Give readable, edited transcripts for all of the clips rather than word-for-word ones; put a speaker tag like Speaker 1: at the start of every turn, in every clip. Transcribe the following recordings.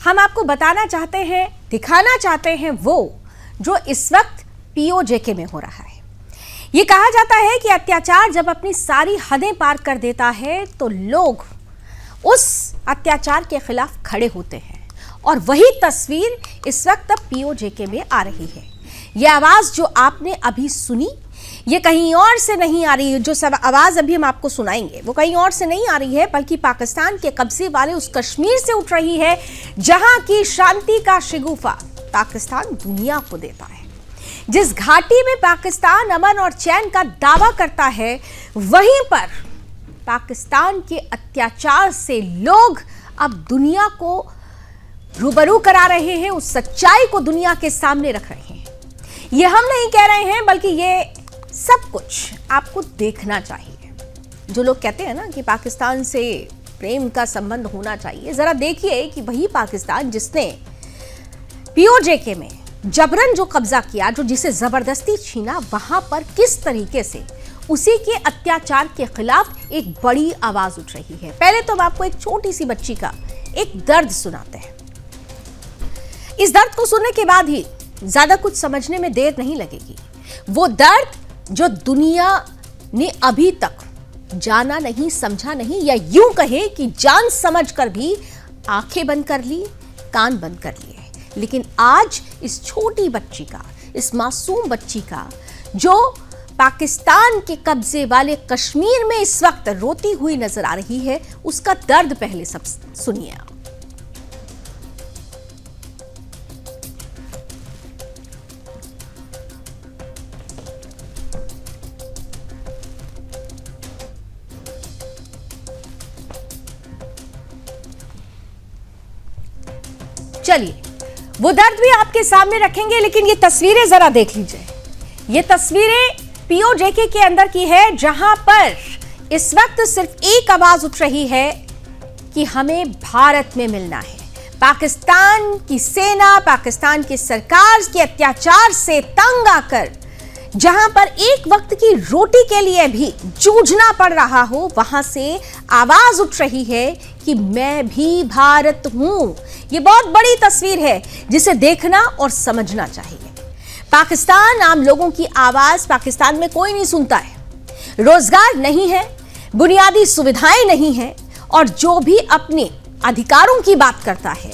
Speaker 1: हम आपको बताना चाहते हैं, दिखाना चाहते हैं वो जो इस वक्त पीओजेके में हो रहा है। ये कहा जाता है कि अत्याचार जब अपनी सारी हदें पार कर देता है तो लोग उस अत्याचार के खिलाफ खड़े होते हैं, और वही तस्वीर इस वक्त अब पीओजेके में आ रही है। ये आवाज जो आपने अभी सुनी, ये कहीं और से नहीं आ रही है। जो सब आवाज अभी हम आपको सुनाएंगे वो कहीं और से नहीं आ रही है, बल्कि पाकिस्तान के कब्जे वाले उस कश्मीर से उठ रही है जहां की शांति का शिगुफा पाकिस्तान दुनिया को देता है। जिस घाटी में पाकिस्तान अमन और चैन का दावा करता है, वहीं पर पाकिस्तान के अत्याचार से लोग अब दुनिया को रूबरू करा रहे हैं, उस सच्चाई को दुनिया के सामने रख रहे हैं। ये हम नहीं कह रहे हैं, बल्कि ये सब कुछ आपको देखना चाहिए। जो लोग कहते हैं ना कि पाकिस्तान से प्रेम का संबंध होना चाहिए, जरा देखिए कि वही पाकिस्तान जिसने पीओजेके में जबरन जो कब्जा किया, जो जिसे जबरदस्ती छीना, वहां पर किस तरीके से उसी के अत्याचार के खिलाफ एक बड़ी आवाज उठ रही है। पहले तो हम आपको एक छोटी सी बच्ची का एक दर्द सुनाते हैं। इस दर्द को सुनने के बाद ही ज्यादा कुछ समझने में देर नहीं लगेगी। वो दर्द जो दुनिया ने अभी तक जाना नहीं, समझा नहीं, या यूं कहे कि जान समझ कर भी आंखें बंद कर ली, कान बंद कर लिए। लेकिन आज इस छोटी बच्ची का, इस मासूम बच्ची का, जो पाकिस्तान के कब्जे वाले कश्मीर में इस वक्त रोती हुई नजर आ रही है, उसका दर्द पहले सब सुनिए आप। चलिए वो दर्द भी आपके सामने रखेंगे, लेकिन ये तस्वीरें जरा देख लीजिए। ये तस्वीरें पीओजेके के अंदर की है, जहां पर इस वक्त सिर्फ एक आवाज उठ रही है कि हमें भारत में मिलना है। पाकिस्तान की सेना, पाकिस्तान की सरकार के अत्याचार से तंग आकर जहां पर एक वक्त की रोटी के लिए भी जूझना पड़ रहा हो, वहां से आवाज उठ रही है कि मैं भी भारत हूं। ये बहुत बड़ी तस्वीर है जिसे देखना और समझना चाहिए। पाकिस्तान आम लोगों की आवाज पाकिस्तान में कोई नहीं सुनता है। रोजगार नहीं है, बुनियादी सुविधाएं नहीं है, और जो भी अपने अधिकारों की बात करता है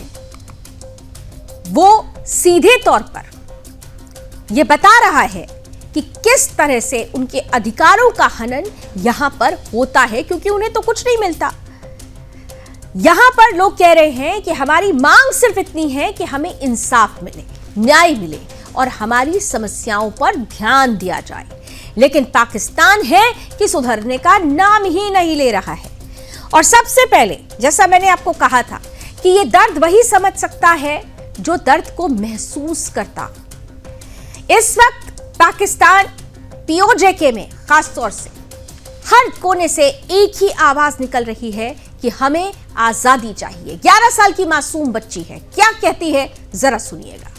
Speaker 1: वो सीधे तौर पर यह बता रहा है कि किस तरह से उनके अधिकारों का हनन यहां पर होता है, क्योंकि उन्हें तो कुछ नहीं मिलता। यहां पर लोग कह रहे हैं कि हमारी मांग सिर्फ इतनी है कि हमें इंसाफ मिले, न्याय मिले और हमारी समस्याओं पर ध्यान दिया जाए। लेकिन पाकिस्तान है कि सुधरने का नाम ही नहीं ले रहा है। और सबसे पहले, जैसा मैंने आपको कहा था कि यह दर्द वही समझ सकता है जो दर्द को महसूस करता। इस वक्त पाकिस्तान पीओजेके में खासतौर से हर कोने से एक ही आवाज निकल रही है कि हमें आजादी चाहिए। 11 साल की मासूम बच्ची है, क्या कहती है जरा सुनिएगा।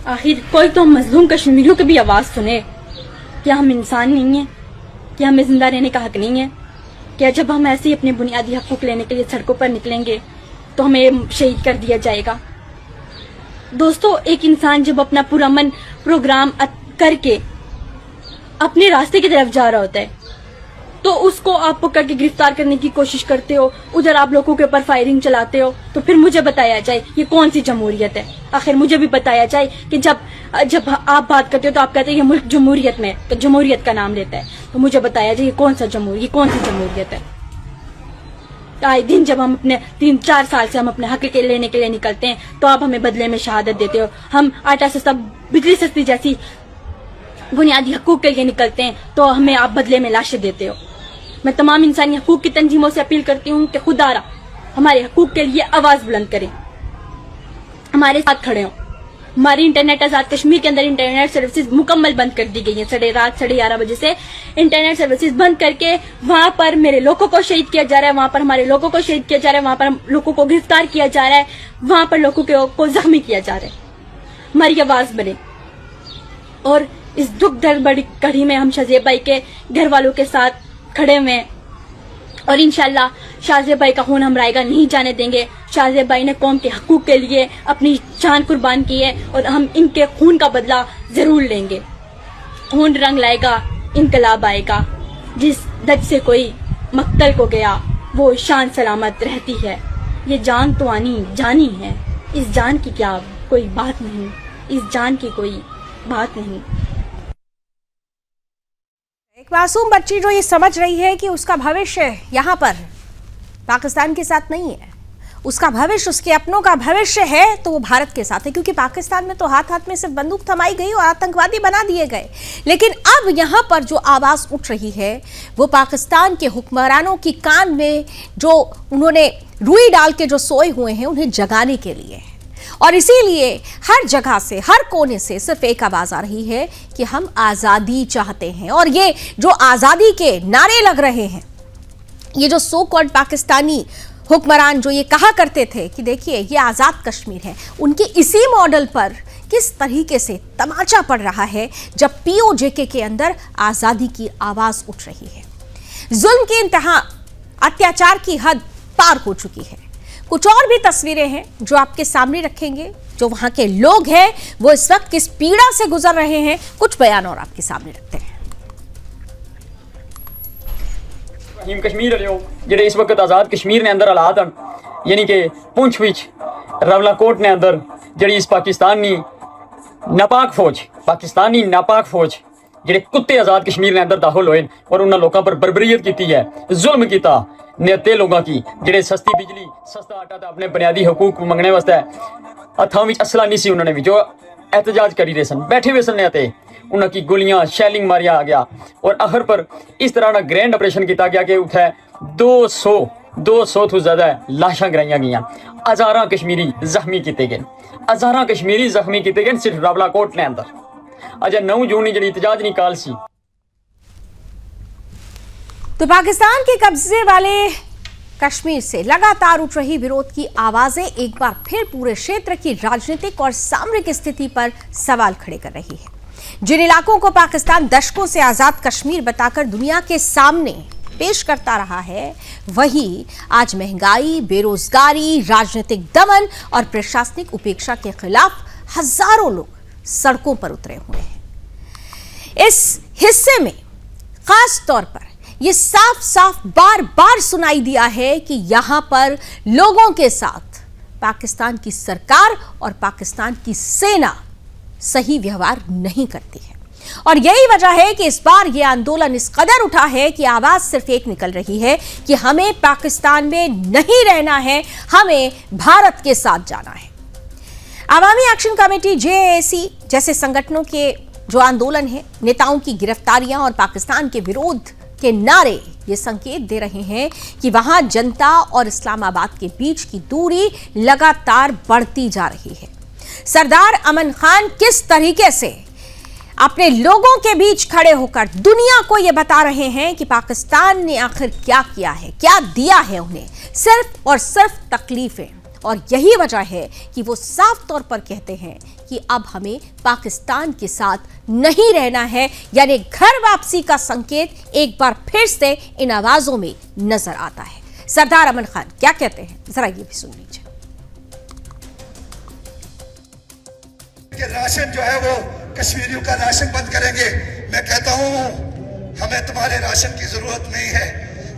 Speaker 2: आखिर कोई तो मजलूम कश्मीरियों की भी आवाज सुने। क्या हम इंसान नहीं है? क्या हमें जिंदा रहने का हक नहीं है? क्या जब हम ऐसे ही अपने बुनियादी हकूक लेने के लिए सड़कों पर निकलेंगे तो हमें शहीद कर दिया जाएगा? दोस्तों, एक इंसान जब अपना पूरा मन प्रोग्राम करके अपने रास्ते की तरफ जा रहा होता है तो उसको आप पकड़ के गिरफ्तार करने की कोशिश करते हो, उधर आप लोगों के ऊपर फायरिंग चलाते हो, तो फिर मुझे बताया जाए ये कौन सी जमहूरियत है? आखिर मुझे भी बताया जाए कि जब आप बात करते हो तो आप कहते हो ये मुल्क जमहूरियत में, तो जमहूरियत का नाम लेता है, तो मुझे बताया जाए ये कौन सी जमहूरियत है? आए दिन जब हम अपने 3-4 साल से हम अपने हक के लेने के लिए निकलते हैं तो आप हमें बदले में शहादत देते हो। हम आटा सस्ता बिजली सस्ती जैसी बुनियादी हकूक के लिए निकलते हैं तो हमें आप बदले में लाशें देते हो। मैं तमाम इंसानी हकूक की तंजीमों से अपील करती हूँ कि खुदारा हमारे हकूक के लिए आवाज बुलंद करें, हमारे साथ खड़े हों। हमारी इंटरनेट आजाद कश्मीर के अंदर इंटरनेट सर्विसेज मुकम्मल बंद कर दी गई है। रात 11:30 बजे से इंटरनेट सर्विसेज बंद करके वहां पर मेरे लोगों को शहीद किया जा रहा है, वहां पर हमारे लोगों को शहीद किया जा रहा है, वहां पर लोगों को गिरफ्तार किया जा रहा है, वहां पर लोगों को जख्मी किया जा रहा है। हमारी आवाज बने। और इस दुख दर्द बड़ी कड़ी में हम शजीब भाई के घर वालों के साथ खड़े हुए हैं। और इंशाल्लाह शाहजेब भाई का खून हम रायगा नहीं जाने देंगे। शाहजेब भाई ने कौम के हकूक के लिए अपनी जान कुर्बान की है और हम इनके खून का बदला जरूर लेंगे। खून रंग लाएगा, इनकलाब आएगा। जिस दर्द से कोई मक्तल को गया वो शान सलामत रहती है। ये जान तो आनी जानी है, इस जान की क्या कोई बात नहीं, इस जान की कोई बात नहीं।
Speaker 1: एक मासूम बच्ची जो ये समझ रही है कि उसका भविष्य यहाँ पर पाकिस्तान के साथ नहीं है, उसका भविष्य, उसके अपनों का भविष्य है तो वो भारत के साथ है, क्योंकि पाकिस्तान में तो हाथ हाथ में सिर्फ बंदूक थमाई गई और आतंकवादी बना दिए गए। लेकिन अब यहाँ पर जो आवाज उठ रही है वो पाकिस्तान के हुक्मरानों की कान में जो उन्होंने रुई डाल के जो सोए हुए हैं उन्हें जगाने के लिए है। और इसीलिए हर जगह से, हर कोने से सिर्फ एक आवाज आ रही है कि हम आजादी चाहते हैं। और ये जो आजादी के नारे लग रहे हैं, ये जो सो कॉल्ड पाकिस्तानी हुक्मरान जो ये कहा करते थे कि देखिए ये आज़ाद कश्मीर है, उनके इसी मॉडल पर किस तरीके से तमाचा पड़ रहा है जब पीओजेके के अंदर आज़ादी की आवाज़ उठ रही है। जुल्म की इंतहा, अत्याचार की हद पार हो चुकी है। कुछ और भी तस्वीरें हैं जो आपके सामने रखेंगे, जो वहां के लोग हैं वो इस वक्त किस पीड़ा से गुजर रहे हैं, कुछ बयान और आपके सामने रखते हैं।
Speaker 3: कश्मीर जेडे इस वक्त आज़ाद कश्मीर ने अंदर हालात हैं, यानी कि पुंछ विच रावलाकोट ने अंदर जी इस पाकिस्तानी नापाक फौज जेडे कुत्ते आज़ाद कश्मीर ने अंदर दाखिल होए और उन्होंने लोगों पर बर्बरीयत की है, जुल्म किया नेते लोगों की, जेडे सस्ती बिजली सस्ता आटा तो अपने बुनियादी हकूक मंगने वास्ते हथों में असला नहीं सी, उन्होंने भी जो एहतजाज करी रहे सन, बैठे हुए सन ने उनकी गोलियां शैलिंग मारिया आ गया और आखिर पर इस तरह का ग्रैंड ऑपरेशन किया गया कि उठे 200 तो ज्यादा लाशा गिराइया गई, हज़ारा कश्मीरी जख्मी किए गए सिर्फ रावलाकोट ने अंदर। अजय 9 जून जी एहतजाज निकाल सी।
Speaker 1: तो पाकिस्तान के कब्जे वाले कश्मीर से लगातार उठ रही विरोध की आवाजें एक बार फिर पूरे क्षेत्र की राजनीतिक और सामरिक स्थिति पर सवाल खड़े कर रही है। जिन इलाकों को पाकिस्तान दशकों से आजाद कश्मीर बताकर दुनिया के सामने पेश करता रहा है, वही आज महंगाई, बेरोजगारी, राजनीतिक दमन और प्रशासनिक उपेक्षा के खिलाफ हजारों लोग सड़कों पर उतरे हुए हैं। इस हिस्से में खास तौर पर ये साफ साफ बार बार सुनाई दिया है कि यहां पर लोगों के साथ पाकिस्तान की सरकार और पाकिस्तान की सेना सही व्यवहार नहीं करती है। और यही वजह है कि इस बार यह आंदोलन इस कदर उठा है कि आवाज सिर्फ एक निकल रही है कि हमें पाकिस्तान में नहीं रहना है, हमें भारत के साथ जाना है। अवामी एक्शन कमेटी जेएसी जैसे संगठनों के जो आंदोलन है, नेताओं की गिरफ्तारियां और पाकिस्तान के विरोध के नारे ये संकेत दे रहे हैं कि वहां जनता और इस्लामाबाद के बीच की दूरी लगातार बढ़ती जा रही है। सरदार अमन खान किस तरीके से अपने लोगों के बीच खड़े होकर दुनिया को यह बता रहे हैं कि पाकिस्तान ने आखिर क्या किया है, क्या दिया है उन्हें, सिर्फ और सिर्फ तकलीफें। और यही वजह है कि वो साफ तौर पर कहते हैं कि अब हमें पाकिस्तान के साथ नहीं रहना है, यानी घर वापसी का संकेत एक बार फिर से इन आवाजों में नजर आता है। सरदार अमन खान क्या कहते हैं, जरा ये भी सुन लीजिए।
Speaker 4: राशन जो है वो कश्मीरियों का राशन बंद करेंगे। मैं कहता हूं हमें तुम्हारे राशन की जरूरत नहीं है,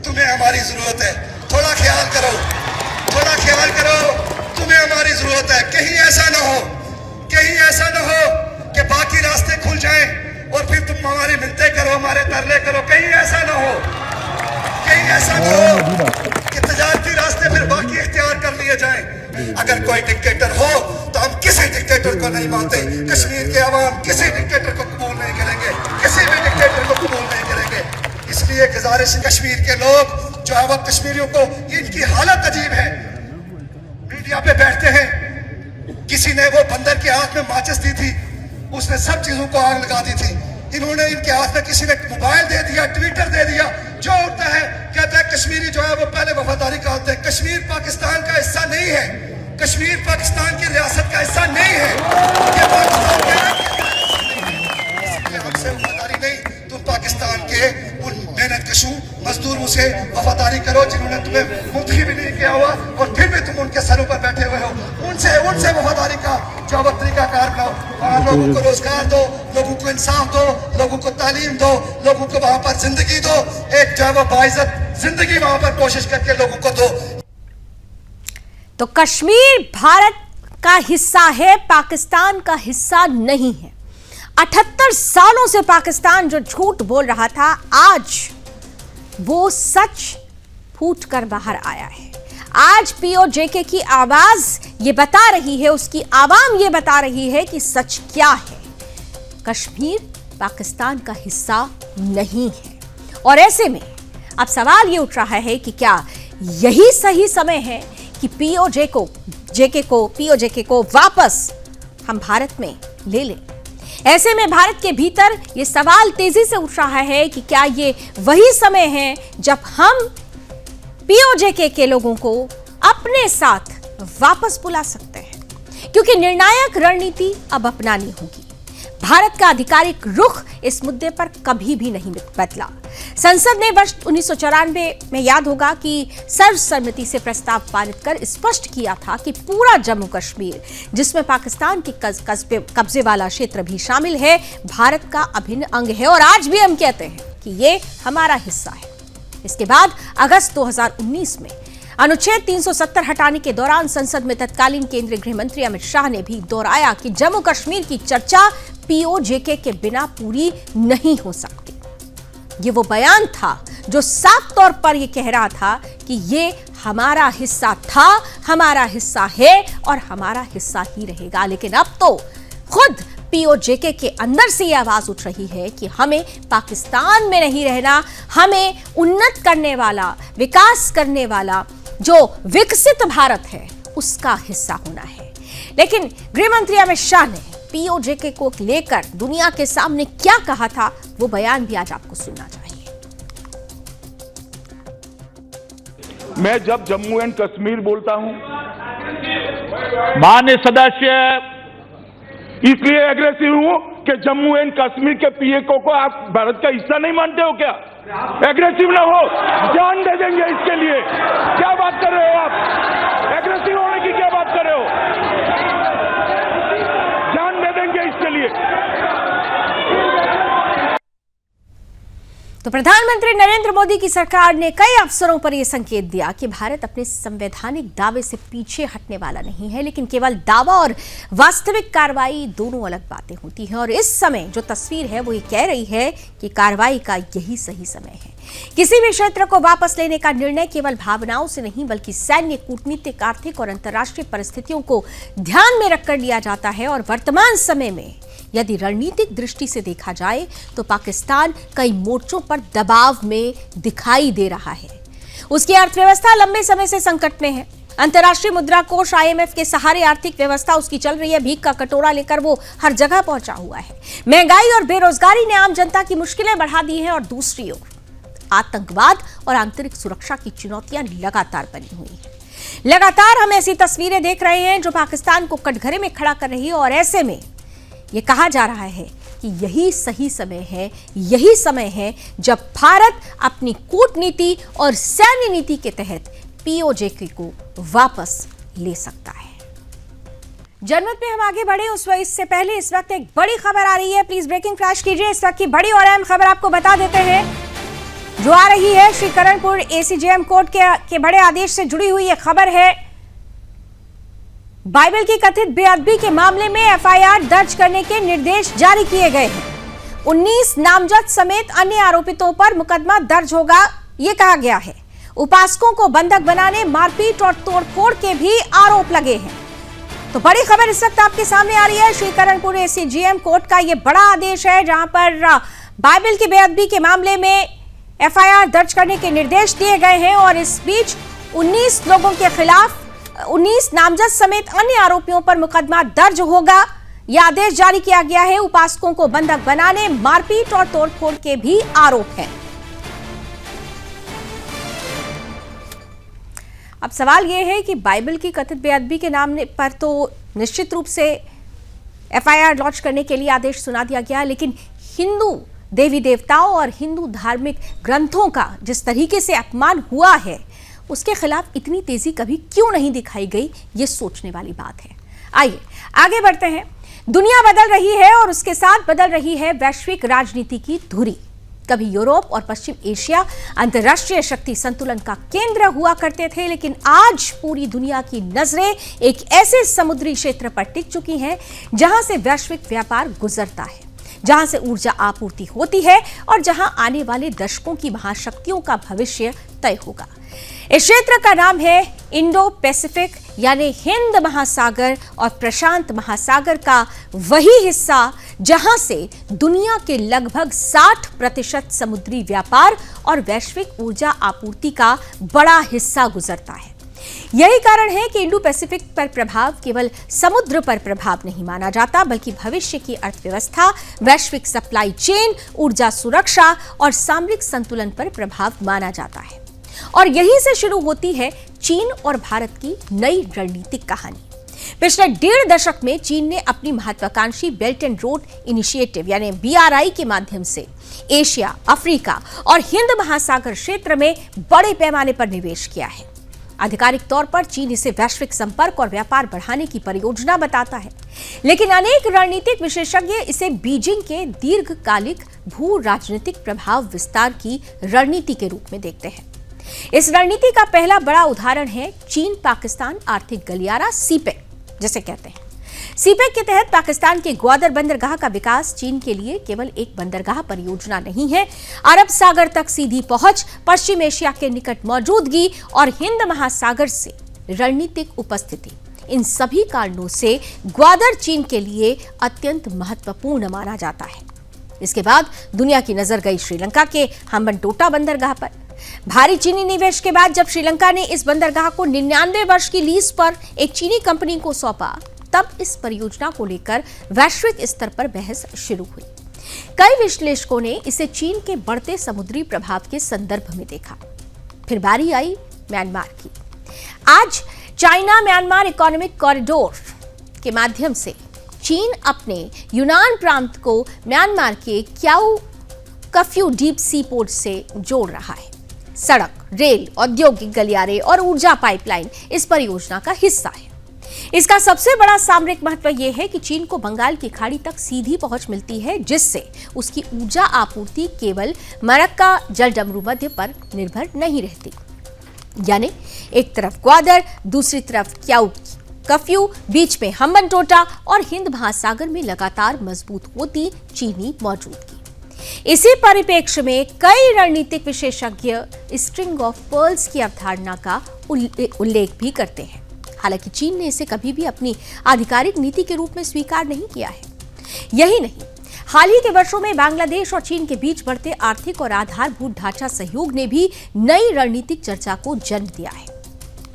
Speaker 4: तुम्हें हमारी जरूरत है। थोड़ा ख्याल करो, तुम्हें हमारी जरूरत है। कहीं ऐसा न हो कि बाकी रास्ते खुल जाएं और फिर तुम हमारी मिन्नतें करो, हमारे तरले करो। कहीं ऐसा न हो कि तजारती रास्ते फिर बाकी इख्तियार कर लिए जाएं। अगर कोई डिक्टेटर हो तो हम किसी डिक्टेटर को नहीं मानते। कश्मीर के अवाम किसी डिक्टेटर को कबूल नहीं करेंगे, किसी भी डिक्टेटर को कबूल नहीं करेंगे। इसलिए गुजारिश, कश्मीर के लोग जो है वो कश्मीरियों को, इनकी हालत अजीब है। मीडिया पे बैठते हैं, किसी ने वो बंदर के हाथ में माचिस दी थी, उसने सब चीजों को आग लगा दी थी। इन्होंने इनके हाथ में किसी ने मोबाइल दे दिया, ट्विटर दे दिया। जो उठता है कहता है कश्मीरी जो है वो पहले वफादारी करते हैं। कश्मीर पाकिस्तान का हिस्सा नहीं है, कश्मीर पाकिस्तान की रियासत का हिस्सा नहीं है। ये पाकिस्तान के हमसे वफादारी नहीं, तुम पाकिस्तान के उन मेहनत कशू मजदूरों से वफादारी करो जिन्होंने तुम्हें मुंतखब भी नहीं किया हुआ और फिर भी तुम उनके सरों पर बैठे हुए हो। उनसे वफादारी का जो अब तरीकाकार बनाओ। वहाँ लोगों को रोजगार दो, लोगों को इंसाफ दो, लोगों को तालीम दो, लोगों को वहां पर जिंदगी दो, एक जो है वो बाइज्जत जिंदगी वहां पर कोशिश करके लोगों को दो।
Speaker 1: तो कश्मीर भारत का हिस्सा है, पाकिस्तान का हिस्सा नहीं है। 78 सालों से पाकिस्तान जो झूठ बोल रहा था, आज वो सच फूट कर बाहर आया है। आज पीओजेके की आवाज ये बता रही है, उसकी आवाम ये बता रही है कि सच क्या है। कश्मीर पाकिस्तान का हिस्सा नहीं है। और ऐसे में अब सवाल ये उठ रहा है कि क्या यही सही समय है कि पीओजेके को वापस हम भारत में ले लें। ऐसे में भारत के भीतर ये सवाल तेजी से उठ रहा है कि क्या ये वही समय है जब हम पीओजेके के लोगों को अपने साथ वापस बुला सकते हैं, क्योंकि निर्णायक रणनीति अब अपनानी होगी। भारत का आधिकारिक रुख इस मुद्दे पर कभी भी नहीं बदला। संसद ने वर्ष 1994 में, याद होगा, कि सर्वसम्मति से प्रस्ताव पारित कर स्पष्ट किया था कि पूरा जम्मू कश्मीर, जिसमें पाकिस्तान के कब्जे वाला क्षेत्र भी शामिल है, भारत का अभिन्न अंग है। और आज भी हम कहते हैं कि ये हमारा हिस्सा है। इसके बाद अगस्त 2019 में अनुच्छेद 370 हटाने के दौरान संसद में तत्कालीन केंद्रीय गृह मंत्री अमित शाह ने भी दोहराया कि जम्मू कश्मीर की चर्चा पीओजेके के बिना पूरी नहीं हो सकती। ये वो बयान था जो साफ तौर पर यह कह रहा था कि ये हमारा हिस्सा था, हमारा हिस्सा है और हमारा हिस्सा ही रहेगा। लेकिन अब तो खुद पीओजेके के अंदर से यह आवाज उठ रही है कि हमें पाकिस्तान में नहीं रहना, हमें उन्नत करने वाला, विकास करने वाला जो विकसित भारत है उसका हिस्सा होना है। लेकिन गृह मंत्री अमित शाह ने पीओजेके को लेकर दुनिया के सामने क्या कहा था, वो बयान भी आज आपको सुनना चाहिए।
Speaker 5: मैं जब जम्मू एंड कश्मीर बोलता हूं, माननीय सदस्य, इसलिए एग्रेसिव हूं कि जम्मू एंड कश्मीर के पीओके को आप भारत का हिस्सा नहीं मानते हो क्या? एग्रेसिव ना हो, जान दे देंगे इसके लिए। क्या बात कर रहे हो आप? एग्रेसिव होने की क्या बात कर रहे हो? जान दे देंगे इसके लिए।
Speaker 1: तो प्रधानमंत्री नरेंद्र मोदी की सरकार ने कई अवसरों पर यह संकेत दिया कि भारत अपने संवैधानिक दावे से पीछे हटने वाला नहीं है, लेकिन केवल दावा और वास्तविक कार्रवाई दोनों अलग बातें होती हैं। और इस समय जो तस्वीर है वो ये कह रही है कि कार्रवाई का यही सही समय है। किसी भी क्षेत्र को वापस लेने का निर्णय केवल भावनाओं से नहीं, बल्कि सैन्य, कूटनीतिक, आर्थिक और अंतर्राष्ट्रीय परिस्थितियों को ध्यान में रखकर लिया जाता है। और वर्तमान समय में यदि रणनीतिक दृष्टि से देखा जाए तो पाकिस्तान कई मोर्चों पर दबाव में दिखाई दे रहा है। उसकी अर्थव्यवस्था लंबे समय से संकट में है। अंतर्राष्ट्रीय मुद्रा कोष IMF के सहारे आर्थिक व्यवस्था उसकी चल रही है। भीख का कटोरा लेकर वो हर जगह पहुंचा हुआ है। महंगाई और बेरोजगारी ने आम जनता की मुश्किलें बढ़ा दी हैं। और दूसरी ओर आतंकवाद और आंतरिक सुरक्षा की चुनौतियां लगातार बनी हुई हैं। लगातार हम ऐसी तस्वीरें देख रहे हैं जो पाकिस्तान को कटघरे में खड़ा कर रही है। और ऐसे में यह कहा जा रहा है कि यही सही समय है, यही समय है जब भारत अपनी कूटनीति और सैन्य नीति के तहत पीओजेके को वापस ले सकता है। जनमत में हम आगे बढ़े इससे पहले इस वक्त एक बड़ी खबर आ रही है। प्लीज ब्रेकिंग फ्लैश कीजिए। इस वक्त की बड़ी और अहम खबर आपको बता देते हैं जो आ रही है। श्रीकरणपुर ACJM कोर्ट के बड़े आदेश से जुड़ी हुई यह खबर है। बाइबल की कथित बेअदबी के मामले में FIR दर्ज करने के निर्देश जारी किए गए हैं। 19 नामजद समेत अन्य आरोपितों पर मुकदमा दर्ज होगा, यह कहा गया है। उपासकों को बंधक बनाने, मारपीट और तोड़फोड़ के भी आरोप लगे हैं। तो बड़ी खबर इस वक्त आपके सामने आ रही है। श्रीकरणपुर ACJM कोर्ट का यह बड़ा आदेश है जहां पर बाइबल की बेअदबी के मामले में FIR दर्ज करने के निर्देश दिए गए हैं। और इस बीच 19 लोगों के खिलाफ 19 नामजद समेत अन्य आरोपियों पर मुकदमा दर्ज होगा, यह आदेश जारी किया गया है। उपासकों को बंधक बनाने, मारपीट और तोड़फोड़ के भी आरोप हैं। अब सवाल यह है कि बाइबल की कथित बेअदबी के नाम पर तो निश्चित रूप से FIR लॉन्च करने के लिए आदेश सुना दिया गया, लेकिन हिंदू देवी देवताओं और हिंदू धार्मिक ग्रंथों का जिस तरीके से अपमान हुआ है, उसके खिलाफ इतनी तेजी कभी क्यों नहीं दिखाई गई, ये सोचने वाली बात है। आइए आगे बढ़ते हैं। दुनिया बदल रही है और उसके साथ बदल रही है वैश्विक राजनीति की धुरी। कभी यूरोप और पश्चिम एशिया अंतर्राष्ट्रीय शक्ति संतुलन का केंद्र हुआ करते थे, लेकिन आज पूरी दुनिया की नजरें एक ऐसे समुद्री क्षेत्र पर टिक चुकी हैं जहां से वैश्विक व्यापार गुजरता है, जहां से ऊर्जा आपूर्ति होती है और जहां आने वाले दशकों की महाशक्तियों का भविष्य तय होगा। इस क्षेत्र का नाम है इंडो पैसिफिक, यानी हिंद महासागर और प्रशांत महासागर का वही हिस्सा जहां से दुनिया के लगभग 60% समुद्री व्यापार और वैश्विक ऊर्जा आपूर्ति का बड़ा हिस्सा गुजरता है। यही कारण है कि इंडो पैसिफिक पर प्रभाव केवल समुद्र पर प्रभाव नहीं माना जाता, बल्कि भविष्य की अर्थव्यवस्था, वैश्विक सप्लाई चेन, ऊर्जा सुरक्षा और सामरिक संतुलन पर प्रभाव माना जाता है। और यहीं से शुरू होती है चीन और भारत की नई रणनीतिक कहानी। पिछले 1.5 दशक में चीन ने अपनी महत्वाकांक्षी बेल्ट एंड रोड इनिशिएटिव यानी BRI के माध्यम से एशिया, अफ्रीका और हिंद महासागर क्षेत्र में बड़े पैमाने पर निवेश किया है। आधिकारिक तौर पर चीन इसे वैश्विक संपर्क और व्यापार बढ़ाने की परियोजना बताता है, लेकिन अनेक रणनीतिक विशेषज्ञ इसे बीजिंग के दीर्घकालिक भू राजनीतिक प्रभाव विस्तार की रणनीति के रूप में देखते हैं। इस रणनीति का पहला बड़ा उदाहरण है चीन पाकिस्तान आर्थिक गलियारा सीपेक, जिसे कहते हैं। सीपेक के तहत पाकिस्तान के ग्वादर बंदरगाह का विकास चीन के लिए केवल एक बंदरगाह परियोजना नहीं है। अरब सागर तक सीधी पहुंच, पश्चिम एशिया के निकट मौजूदगी और हिंद महासागर से रणनीतिक उपस्थिति, इन सभी कारणों से ग्वादर चीन के लिए अत्यंत महत्वपूर्ण माना जाता है। इसके बाद दुनिया की नजर गई श्रीलंका के हम्बनटोटा बंदरगाह पर। भारी चीनी निवेश के बाद जब श्रीलंका ने इस बंदरगाह को 99 वर्ष की लीज पर एक चीनी कंपनी को सौंपा, तब इस परियोजना को लेकर वैश्विक स्तर पर बहस शुरू हुई। कई विश्लेषकों ने इसे चीन के बढ़ते समुद्री प्रभाव के संदर्भ में देखा। फिर बारी आई म्यांमार की। आज चाइना म्यांमार इकोनॉमिक कॉरिडोर के माध्यम से चीन अपने यूनान प्रांत को म्यांमार के Kyaw curfew deep sea port से जोड़ रहा है। सड़क, रेल, औद्योगिक गलियारे और ऊर्जा पाइपलाइन इस परियोजना का हिस्सा है। इसका सबसे बड़ा सामरिक महत्व यह है कि चीन को बंगाल की खाड़ी तक सीधी पहुंच मिलती है, जिससे उसकी ऊर्जा आपूर्ति केवल मरक्का जलडमरू मध्य पर निर्भर नहीं रहती। यानी एक तरफ ग्वादर, दूसरी तरफ क्याओ कफ्यू, बीच में हम्बनटोटा और हिंद महासागर में लगातार मजबूत होती चीनी मौजूदगी। इसी परिप्रेक्ष्य में कई रणनीतिक विशेषज्ञ स्ट्रिंग ऑफ पर्ल्स की अवधारणा का उल्लेख भी करते हैं। हालांकि चीन ने इसे कभी भी अपनी आधिकारिक नीति के रूप में स्वीकार नहीं किया है। यही नहीं, हाल ही के वर्षों में बांग्लादेश और चीन के बीच बढ़ते आर्थिक और आधारभूत ढांचा सहयोग ने भी नई रणनीतिक चर्चा को जन्म दिया है।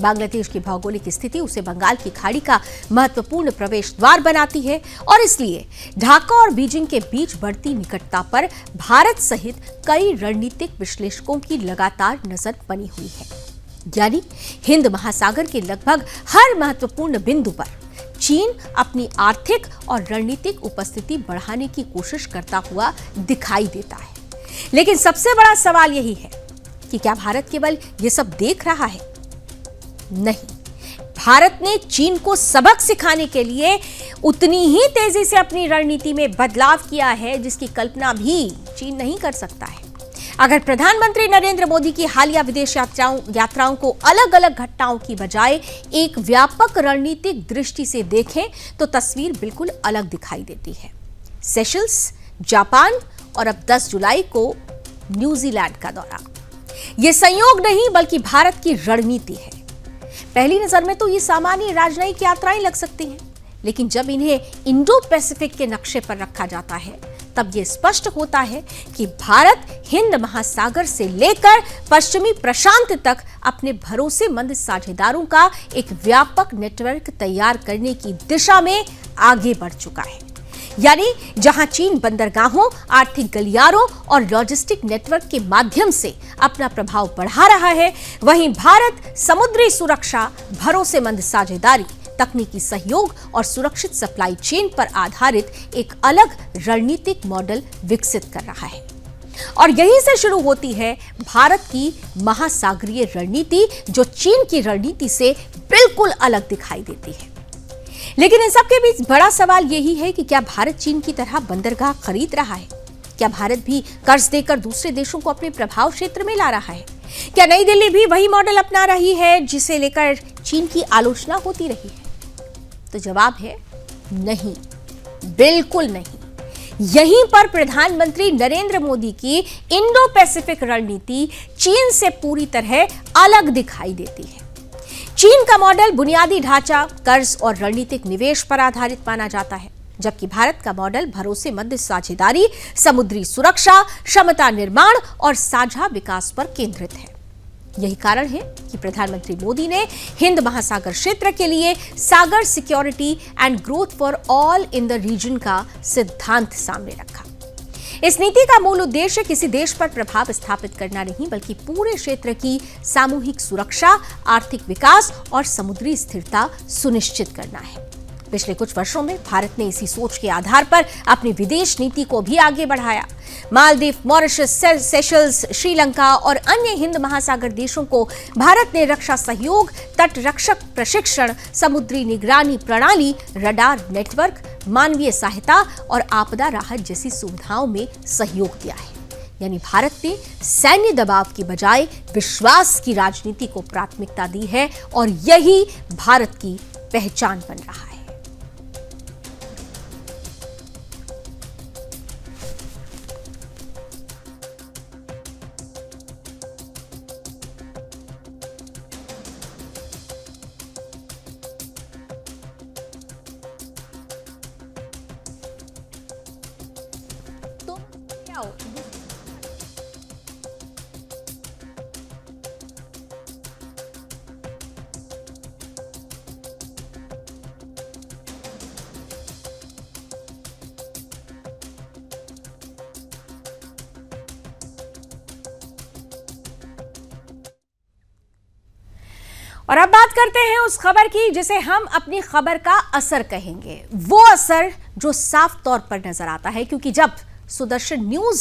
Speaker 1: बांग्लादेश की भौगोलिक स्थिति उसे बंगाल की खाड़ी का महत्वपूर्ण प्रवेश द्वार बनाती है और इसलिए ढाका और बीजिंग के बीच बढ़ती निकटता पर भारत सहित कई रणनीतिक विश्लेषकों की लगातार नजर बनी हुई है। यानी हिंद महासागर के लगभग हर महत्वपूर्ण बिंदु पर चीन अपनी आर्थिक और रणनीतिक उपस्थिति बढ़ाने की कोशिश करता हुआ दिखाई देता है। लेकिन सबसे बड़ा सवाल यही है कि क्या भारत केवल ये सब देख रहा है? नहीं, भारत ने चीन को सबक सिखाने के लिए उतनी ही तेजी से अपनी रणनीति में बदलाव किया है जिसकी कल्पना भी चीन नहीं कर सकता है। अगर प्रधानमंत्री नरेंद्र मोदी की हालिया विदेश यात्राओं को अलग अलग घटनाओं की बजाय एक व्यापक रणनीतिक दृष्टि से देखें तो तस्वीर बिल्कुल अलग दिखाई देती है। सेशल्स, जापान और अब 10 जुलाई को न्यूजीलैंड का दौरा, यह संयोग नहीं बल्कि भारत की रणनीति है। पहली नजर में तो ये सामान्य राजनयिक यात्राएं लग सकती हैं, लेकिन जब इन्हें इंडो पैसिफिक के नक्शे पर रखा जाता है तब यह स्पष्ट होता है कि भारत हिंद महासागर से लेकर पश्चिमी प्रशांत तक अपने भरोसेमंद साझेदारों का एक व्यापक नेटवर्क तैयार करने की दिशा में आगे बढ़ चुका है। यानी जहां चीन बंदरगाहों, आर्थिक गलियारों और लॉजिस्टिक नेटवर्क के माध्यम से अपना प्रभाव बढ़ा रहा है, वहीं भारत समुद्री सुरक्षा, भरोसेमंद साझेदारी, तकनीकी सहयोग और सुरक्षित सप्लाई चेन पर आधारित एक अलग रणनीतिक मॉडल विकसित कर रहा है। और यहीं से शुरू होती है भारत की महासागरीय रणनीति, जो चीन की रणनीति से बिल्कुल अलग दिखाई देती है। लेकिन इन सबके बीच बड़ा सवाल यही है कि क्या भारत चीन की तरह बंदरगाह खरीद रहा है? क्या भारत भी कर्ज देकर दूसरे देशों को अपने प्रभाव क्षेत्र में ला रहा है? क्या नई दिल्ली भी वही मॉडल अपना रही है जिसे लेकर चीन की आलोचना होती रही है? तो जवाब है नहीं, बिल्कुल नहीं। यहीं पर प्रधानमंत्री नरेंद्र मोदी की इंडो पैसिफिक रणनीति चीन से पूरी तरह अलग दिखाई देती है। चीन का मॉडल बुनियादी ढांचा, कर्ज और रणनीतिक निवेश पर आधारित माना जाता है, जबकि भारत का मॉडल भरोसेमंद साझेदारी, समुद्री सुरक्षा, क्षमता निर्माण और साझा विकास पर केंद्रित है। यही कारण है कि प्रधानमंत्री मोदी ने हिंद महासागर क्षेत्र के लिए SAGAR security and growth for all in the region का सिद्धांत सामने रखा। इस नीति का मूल उद्देश्य किसी देश पर प्रभाव स्थापित करना नहीं, बल्कि पूरे क्षेत्र की सामूहिक सुरक्षा, आर्थिक विकास और समुद्री स्थिरता सुनिश्चित करना है। पिछले कुछ वर्षों में भारत ने इसी सोच के आधार पर अपनी विदेश नीति को भी आगे बढ़ाया। मालदीव, मॉरिशस, सेशल्स, श्रीलंका और अन्य हिंद महासागर देशों को भारत ने रक्षा सहयोग, तट रक्षक प्रशिक्षण, समुद्री निगरानी प्रणाली, रडार नेटवर्क, मानवीय सहायता और आपदा राहत जैसी सुविधाओं में सहयोग दिया है। यानी भारत ने सैन्य दबाव की बजाय विश्वास की राजनीति को प्राथमिकता दी है और यही भारत की पहचान बन रहा है। और अब बात करते हैं उस खबर की जिसे हम अपनी खबर का असर कहेंगे। वो असर जो साफ तौर पर नजर आता है, क्योंकि जब सुदर्शन न्यूज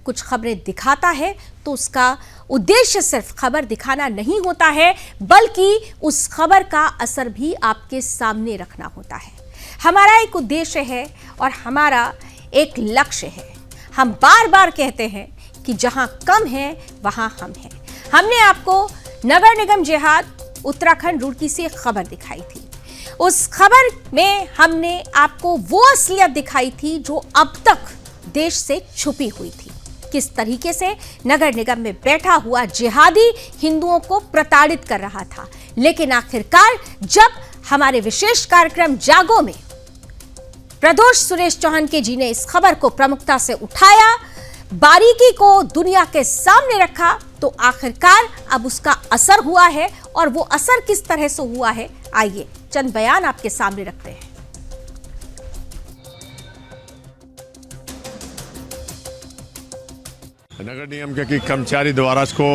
Speaker 1: कुछ खबरें दिखाता है तो उसका उद्देश्य सिर्फ खबर दिखाना नहीं होता है, बल्कि उस खबर का असर भी आपके सामने रखना होता है। हमारा एक उद्देश्य है और हमारा एक लक्ष्य है। हम बार बार कहते हैं कि जहां कम है वहां हम हैं। हमने आपको नगर निगम जिहाद उत्तराखंड रुड़की से खबर दिखाई थी। उस खबर में हमने आपको वो असलियत दिखाई थी जो अब तक देश से छुपी हुई थी। किस तरीके से नगर निगम में बैठा हुआ जिहादी हिंदुओं को प्रताड़ित कर रहा था। लेकिन आखिरकार जब हमारे विशेष कार्यक्रम जागो में प्रदोष सुरेश चौहान के जी ने इस खबर को प्रमुखता से उठाया, बारीकी को दुनिया के सामने रखा, तो आखिरकार अब उसका असर हुआ है। और वो असर किस तरह से हुआ है, आइए चंद बयान आपके सामने रखते हैं।
Speaker 6: नगर निगम के कर्मचारी द्वारा इसको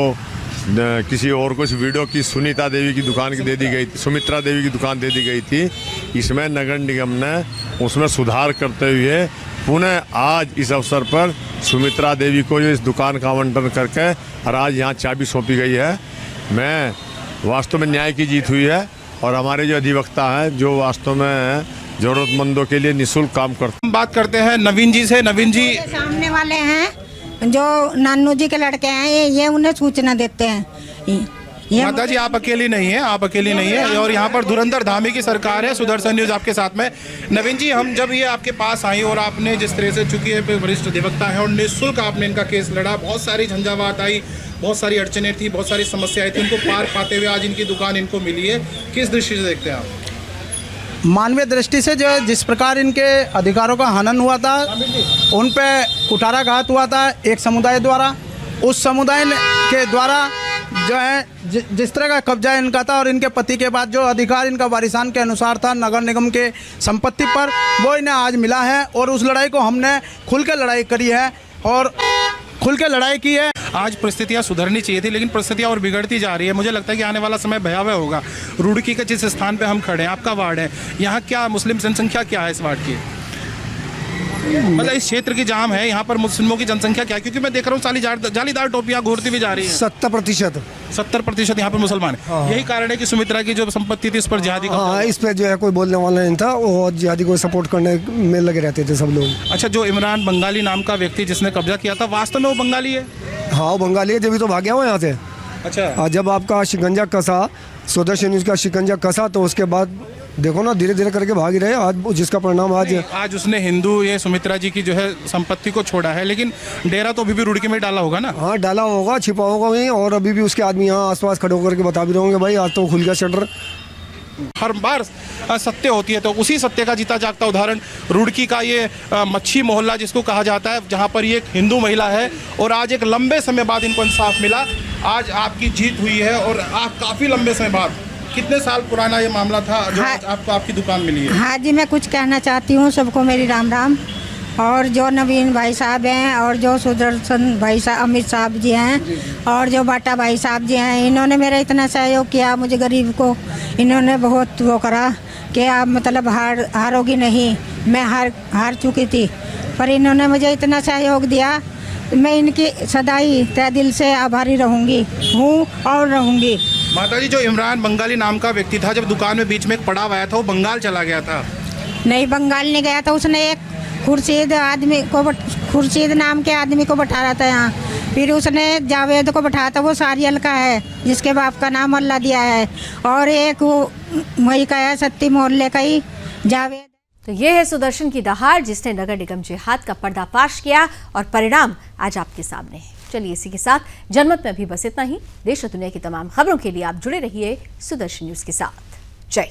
Speaker 6: किसी और को इस वीडियो की सुमित्रा देवी की दुकान दे दी गई, सुमित्रा देवी की दुकान दे दी गई थी। इसमें नगर निगम ने उसमें सुधार करते हुए पुनः आज इस अवसर पर सुमित्रा देवी को इस दुकान का आवंटन करके और आज यहाँ चाबी सौंपी गई है। मैं वास्तव में न्याय की जीत हुई है और हमारे जो अधिवक्ता हैं जो वास्तव में ज़रूरतमंदों के लिए निःशुल्क काम करते हैं।
Speaker 7: हम बात करते हैं नवीन जी से। नवीन जी
Speaker 8: सामने वाले हैं जो नानू जी के लड़के हैं, ये उन्हें सूचना देते हैं।
Speaker 7: माता जी आप अकेली नहीं है, आप अकेली नहीं है और यहाँ पर धुरंधर धामी की सरकार है। सुदर्शन न्यूज आपके साथ में। नवीन जी, हम जब ये आपके पास आई और आपने जिस तरह से, चूंकि ये वरिष्ठ अधिवक्ता है और निःशुल्क आपने इनका केस लड़ा, बहुत सारी झंझावात आई, बहुत सारी अड़चने थी, बहुत सारी समस्याएं थी, उनको पार पाते हुए आज इनकी दुकान इनको मिली है। किस दृष्टि से देखते हैं आप?
Speaker 9: मानवीय दृष्टि से जो जिस प्रकार इनके अधिकारों का हनन हुआ था, उन पे कुठाराघात हुआ था एक समुदाय द्वारा, उस समुदाय के द्वारा जो है जिस तरह का कब्जा इनका था और इनके पति के बाद जो अधिकार इनका वारिसान के अनुसार था नगर निगम के संपत्ति पर, वो इन्हें आज मिला है। और उस लड़ाई को हमने खुल के लड़ाई करी है और खुल के लड़ाई की है।
Speaker 7: आज परिस्थितियाँ सुधरनी चाहिए थी, लेकिन परिस्थितियाँ और बिगड़ती जा रही है। मुझे लगता है कि आने वाला समय भयावह होगा। रुड़की के जिस स्थान पे हम खड़े हैं, आपका वार्ड है, यहाँ क्या मुस्लिम जनसंख्या क्या है इस वार्ड की? मतलब इस क्षेत्र की जाम है, यहाँ पर मुस्लिमों की जनसंख्या क्या है? क्योंकि मैं देख रहा हूँ जालीदार टोपियाँ घूरती भी जा रही है। 70% यहाँ पर मुसलमान है। यही कारण है कि सुमित्रा की जो संपत्ति थी इस पर जिहादी
Speaker 10: हाँ, इस पे जो है कोई बोलने वाला नहीं था, वो जिहादी को सपोर्ट करने में लगे रहते थे सब लोग।
Speaker 7: अच्छा, जो इमरान बंगाली नाम का व्यक्ति जिसने कब्जा किया था, वास्तव में वो बंगाली है?
Speaker 10: हाँ, वो बंगाली है, जब तो भाग गया हो यहाँ से।
Speaker 7: अच्छा,
Speaker 10: जब आपका शिकंजा कसा, सुदर्शन न्यूज़ का शिकंजा कसा, तो उसके बाद देखो ना, धीरे धीरे करके भाग ही रहे। आज जिसका परिणाम
Speaker 7: आज उसने हिंदू ये सुमित्रा जी की जो है संपत्ति को छोड़ा है, लेकिन डेरा तो अभी भी रुड़की में डाला होगा ना?
Speaker 10: हाँ, डाला होगा, छिपा होगा वहीं, और अभी भी उसके आदमी यहाँ आसपास खड़े होकर के बता भी रहे भाई आज तो खुल गया शटर।
Speaker 7: हर बार सत्य होती है, तो उसी सत्य का जीता जागता उदाहरण रुड़की का ये मच्छी मोहल्ला जिसको कहा जाता है, जहाँ पर ये एक हिंदू महिला है और आज एक लंबे समय बाद इनको इंसाफ मिला। आज आपकी जीत हुई है और आप काफ़ी लंबे समय बाद, कितने साल पुराना ये मामला था जो आपको आपकी दुकान मिली है?
Speaker 8: हाँ जी, मैं कुछ कहना चाहती हूँ, सबको मेरी राम राम। और जो नवीन भाई साहब हैं और जो सुदर्शन भाई साहब, अमित साहब जी हैं और जो बाटा भाई साहब जी हैं, इन्होंने मेरा इतना सहयोग किया, मुझे गरीब को इन्होंने बहुत वो करा कि आप मतलब हारोगी नहीं। मैं हार चुकी थी, पर इन्होंने मुझे इतना सहयोग दिया। मैं इनकी सदाई तहे दिल से आभारी हूँ और रहूँगी।
Speaker 7: माताजी, जो इमरान बंगाली नाम का व्यक्ति था, जब दुकान में बीच में एक पड़ाव आया था, वो बंगाल चला गया था?
Speaker 8: नहीं, बंगाल नहीं गया था। उसने एक खुर्शीद नाम के आदमी को बैठा रहा था यहाँ, फिर उसने जावेद को बैठाया था, वो सारियल का है जिसके बाप का नाम अल्लाह दिया है, और एक वो मई का है, सत्ती मोहल्ले का ही जावेद।
Speaker 1: तो ये है सुदर्शन की दहाड़ जिसने नगर निगम जिहाद का पर्दाफाश किया और परिणाम आज आपके सामने है। चलिए इसी के साथ जनमत में अभी बस इतना ही। देश और दुनिया की तमाम खबरों के लिए आप जुड़े रहिए सुदर्शन न्यूज के साथ। जय